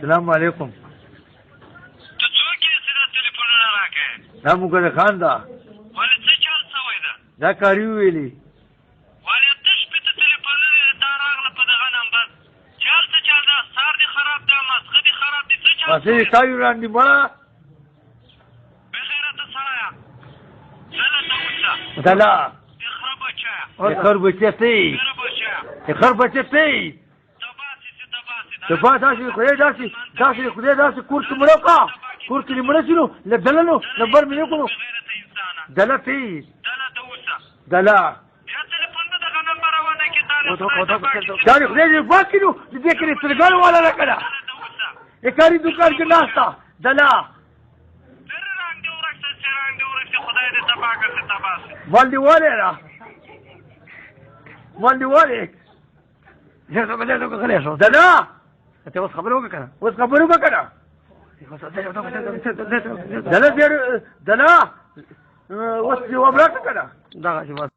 السلام علیکم. ته څوک یې چې دا ټلیفونونه راکړې؟ دا موږ خان ده. ولې څه چل شوی ده؟ دا کاري ویلي. ولې اته شپېته ټلیفونونه تا راغله په دغه نمبر؟ چل څه چل ده؟ سار دې خراب ده، مازغه دې خراب دي، څه چل پسې یې کاري وړاندې مړه. بخیرته سړیه، دلته اوسه. دله. د خره بچیه. د خر بچی ته یې. خره بچیه. د خر بچی ته یې. دفاع داسې خدای داسې خدای داسې کور کې مړه کا. کور کې مړه شي نو له دله نو نمبر مې نه کړو. دله ته یې. دلته اوسه. دله. بیا ټلیفون مې دغه نمبر روانه کړې، تا دا دې خدای دې پاک کړي نو د دې کې سترګال والا نه کړه. د کاري دکان کې ناسته. دله. باندې والے را باندې والے زه څه بلې څه غلې شو دلا ته اوس خبرو وکړه دلا اوس جواب راکړه دا